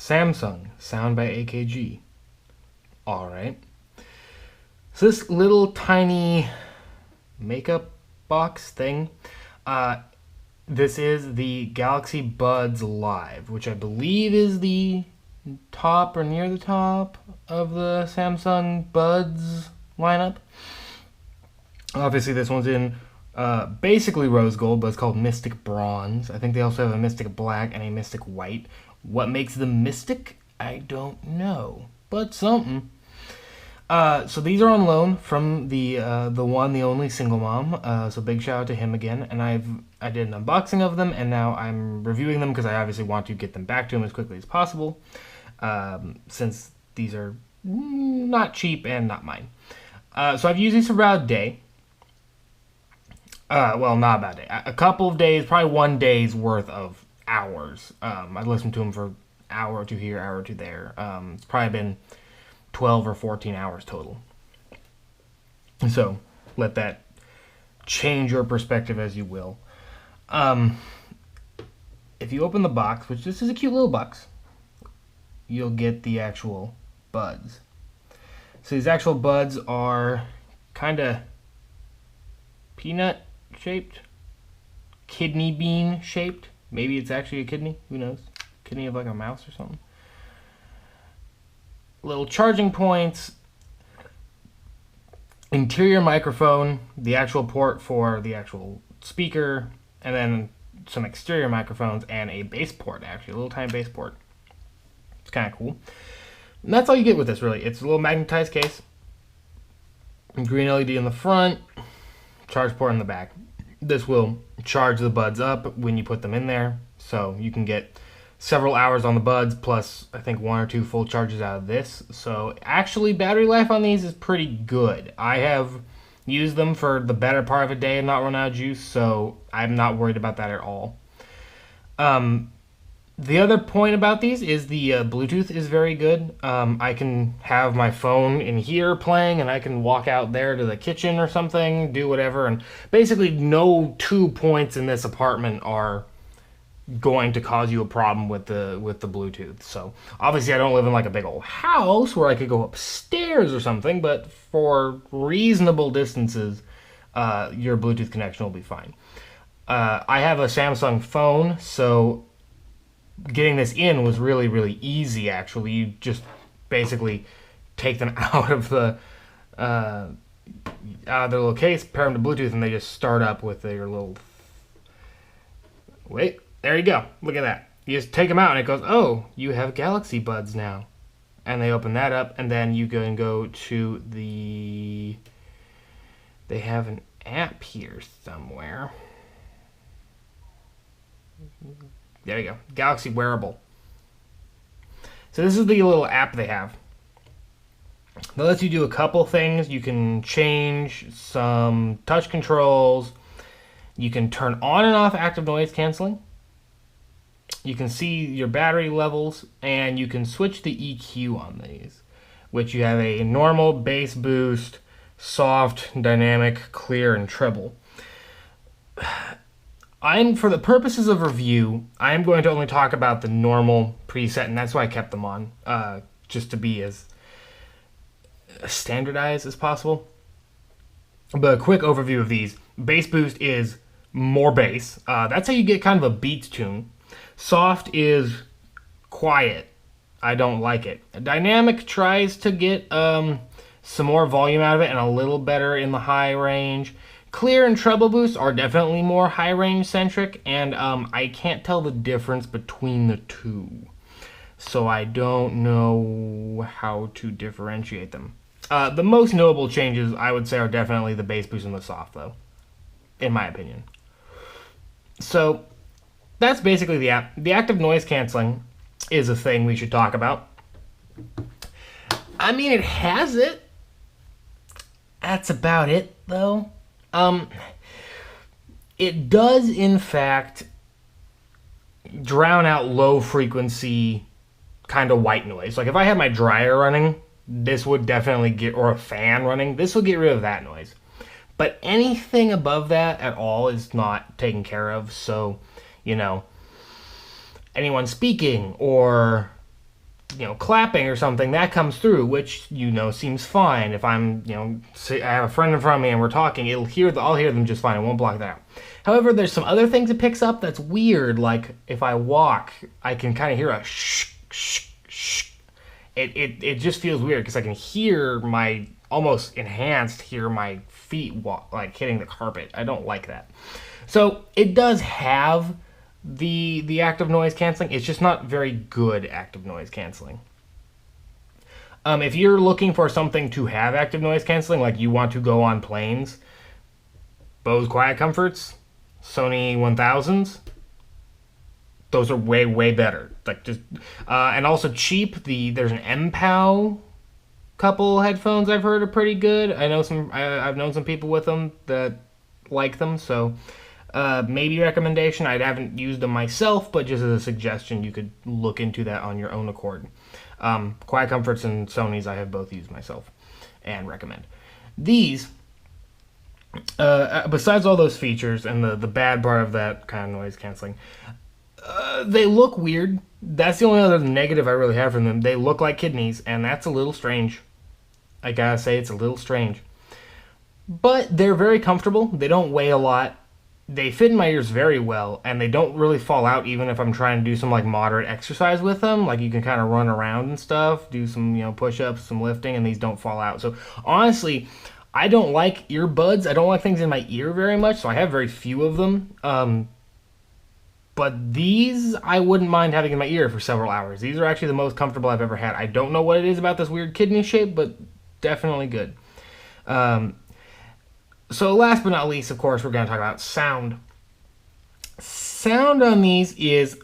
Samsung, sound by AKG. Alright. So this little tiny makeup box thing, this is the Galaxy Buds Live, which I believe is the top or near the top of the Samsung Buds lineup. Obviously this one's in basically rose gold, but it's called Mystic Bronze. I think they also have a Mystic Black and a Mystic White. What makes them Mystic? I don't know, but something. So these are on loan from the one, the only single mom. So big shout out to him again. And I did an unboxing of them, and now I'm reviewing them because I obviously want to get them back to him as quickly as possible, since these are not cheap and not mine. So I've used these for about a day. Well, not about a day. A couple of days, probably 1 day's worth of hours. I listened to them for hour or two here, hour or two there. It's probably been 12 or 14 hours total. So let that change your perspective as you will. If you open the box, which this is a cute little box, you'll get the actual buds. So these actual buds are kind of peanut shaped, kidney bean shaped. Maybe it's actually a kidney, who knows? Kidney of like a mouse or something. Little charging points, interior microphone, the actual port for the actual speaker, and then some exterior microphones and a bass port, actually, a little tiny bass port. It's kind of cool. And that's all you get with this, really. It's a little magnetized case, green LED in the front, charge port in the back. This will charge the buds up when you put them in there, so you can get several hours on the buds, plus I think 1 or 2 full charges out of this. So actually battery life on these is pretty good. I have used them for the better part of a day and not run out of juice, so I'm not worried about that at all. The other point about these is the Bluetooth is very good. I can have my phone in here playing, and I can walk out there to the kitchen or something, do whatever, and basically no 2 points in this apartment are going to cause you a problem with the Bluetooth. So obviously I don't live in like a big old house where I could go upstairs or something, but for reasonable distances, your Bluetooth connection will be fine. I have a Samsung phone, so getting this in was really, really easy, actually. You just basically take them out of the little case, pair them to Bluetooth, and they just start up with their little... Wait, there you go. Look at that. You just take them out, and it goes, oh, you have Galaxy Buds now. And they open that up, and then you can go to the... They have an app here somewhere. There you go. Galaxy Wearable. So this is the little app they have. That lets you do a couple things. You can change some touch controls. You can turn on and off active noise canceling. You can see your battery levels, and you can switch the EQ on these, which you have a normal, bass boost, soft, dynamic, clear, and treble. For the purposes of review, I'm going to only talk about the normal preset, and that's why I kept them on, just to be as standardized as possible. But a quick overview of these. Bass boost is more bass. That's how you get kind of a beat tune. Soft is quiet. I don't like it. Dynamic tries to get some more volume out of it and a little better in the high range. Clear and treble boost are definitely more high range centric, and I can't tell the difference between the two. So I don't know how to differentiate them. The most notable changes, I would say, are definitely the bass boost and the soft, though, in my opinion. So that's basically the app. The active noise canceling is a thing we should talk about. I mean, it has it. That's about it, though. It does, in fact, drown out low frequency kind of white noise. Like if I had my dryer running, this would definitely get, or a fan running, this would get rid of that noise. But anything above that at all is not taken care of. So, you know, anyone speaking or clapping or something, that comes through, which seems fine. If I'm I have a friend in front of me and we're talking, I'll hear them just fine. It won't block that out. However, there's some other things it picks up that's weird. Like if I walk, I can kind of hear a shh shh shh. It just feels weird because I can hear my almost hear my feet like hitting the carpet. I don't like that. So it does have the active noise canceling. It's just not very good active noise canceling. If you're looking for something to have active noise canceling, like you want to go on planes, Bose Quiet Comforts, Sony 1000s, those are way, way better. Like just and also cheap. There's an MPOW couple headphones I've heard are pretty good. I've known some people with them that like them, so maybe recommendation. I haven't used them myself, but just as a suggestion, you could look into that on your own accord. Quiet Comforts and Sony's I have both used myself and recommend. These, besides all those features and the bad part of that kind of noise canceling, they look weird. That's the only other negative I really have from them. They look like kidneys, and that's a little strange. I gotta say, it's a little strange. But they're very comfortable. They don't weigh a lot. They fit in my ears very well, and they don't really fall out even if I'm trying to do some like moderate exercise with them. Like you can kind of run around and stuff, do some push-ups, some lifting, and these don't fall out. So honestly, I don't like earbuds. I don't like things in my ear very much, so I have very few of them. But these, I wouldn't mind having in my ear for several hours. These are actually the most comfortable I've ever had. I don't know what it is about this weird kidney shape, but definitely good. So last but not least, of course, we're going to talk about sound. Sound on these is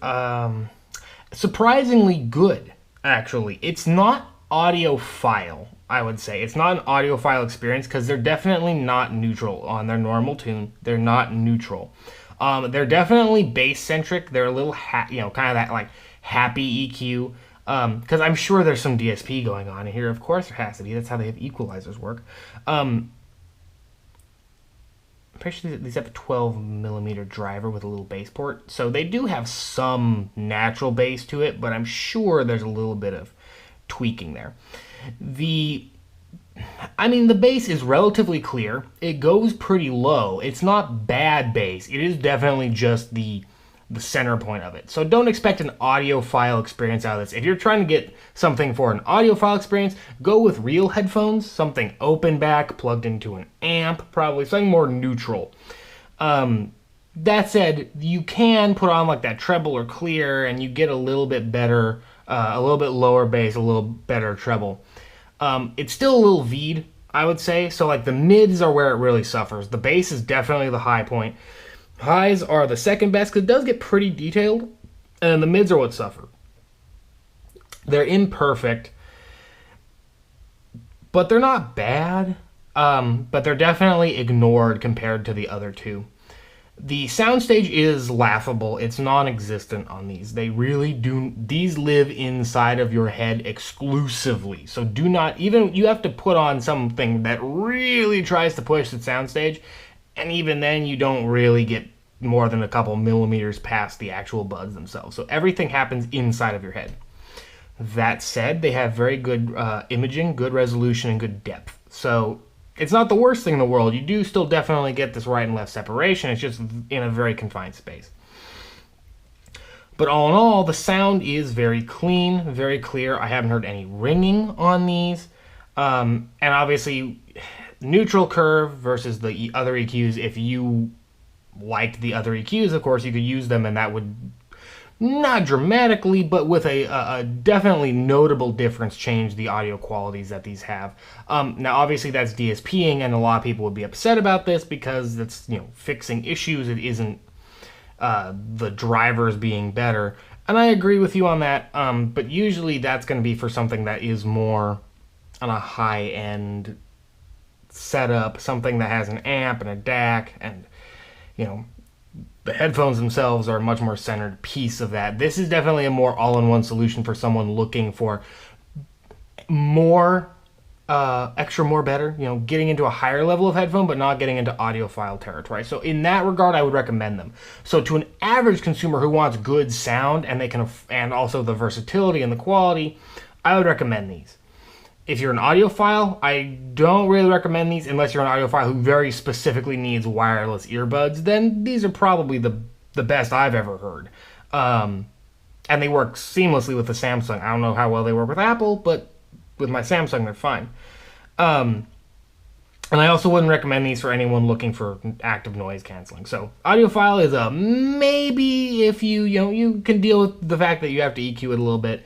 surprisingly good, actually. It's not audiophile, I would say. It's not an audiophile experience because they're definitely not neutral on their normal tune. They're not neutral. They're definitely bass-centric. They're a little, kind of that like happy EQ. Because I'm sure there's some DSP going on in here. Of course there has to be. That's how they have equalizers work. I'm pretty sure these have a 12mm driver with a little bass port. So they do have some natural bass to it, but I'm sure there's a little bit of tweaking there. The bass is relatively clear. It goes pretty low. It's not bad bass. It is definitely just the center point of it. So don't expect an audiophile experience out of this. If you're trying to get something for an audiophile experience, go with real headphones, something open back, plugged into an amp, probably something more neutral. That said, you can put on like that treble or clear and you get a little bit better, a little bit lower bass, a little better treble. It's still a little V'd, I would say. So like the mids are where it really suffers. The bass is definitely the high point. Highs are the second best because it does get pretty detailed, and the mids are what suffer. They're imperfect, but they're not bad, but they're definitely ignored compared to the other two. The soundstage is laughable. It's non-existent on these. They really do. These live inside of your head exclusively. So do not, even, you have to put on something that really tries to push the soundstage, and even then you don't really get more than a couple millimeters past the actual buds themselves. So everything happens inside of your head. That said, they have very good imaging, good resolution, and good depth. So it's not the worst thing in the world. You do still definitely get this right and left separation. It's just in a very confined space. But all in all, the sound is very clean, very clear. I haven't heard any ringing on these. And obviously, neutral curve versus the other EQs. If you liked the other EQs, of course, you could use them, and that would, not dramatically, but with a definitely notable difference, change the audio qualities that these have. Now, obviously, that's DSPing, and a lot of people would be upset about this because that's, fixing issues. It isn't the drivers being better. And I agree with you on that, but usually that's going to be for something that is more on a high-end setup, something that has an amp and a DAC, and, the headphones themselves are a much more centered piece of that. This is definitely a more all-in-one solution for someone looking for more, extra, more better, getting into a higher level of headphone, but not getting into audiophile territory. So in that regard, I would recommend them. So to an average consumer who wants good sound and they can, and also the versatility and the quality, I would recommend these. If you're an audiophile, I don't really recommend these unless you're an audiophile who very specifically needs wireless earbuds. Then these are probably the best I've ever heard. And they work seamlessly with the Samsung. I don't know how well they work with Apple, but with my Samsung, they're fine. And I also wouldn't recommend these for anyone looking for active noise canceling. So Audiophile is a maybe if you can deal with the fact that you have to EQ it a little bit.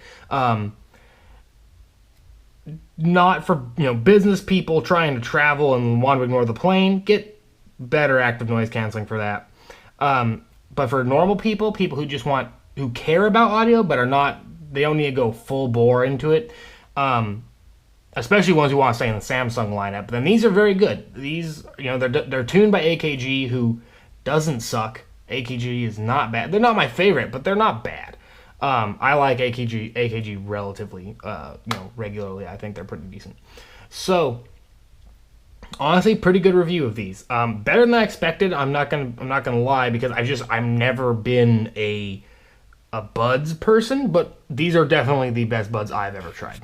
Not for business people trying to travel and want to ignore the plane. Get better active noise canceling for that. But for normal people who care about audio but they don't need to go full bore into it. Especially ones who want to stay in the Samsung lineup. Then these are very good. These, they're tuned by AKG, who doesn't suck. AKG is not bad. They're not my favorite, but they're not bad. I like AKG relatively, regularly. I think they're pretty decent. So, honestly, pretty good review of these. Better than I expected. I'm not gonna lie, because I've never been a Buds person, but these are definitely the best Buds I've ever tried.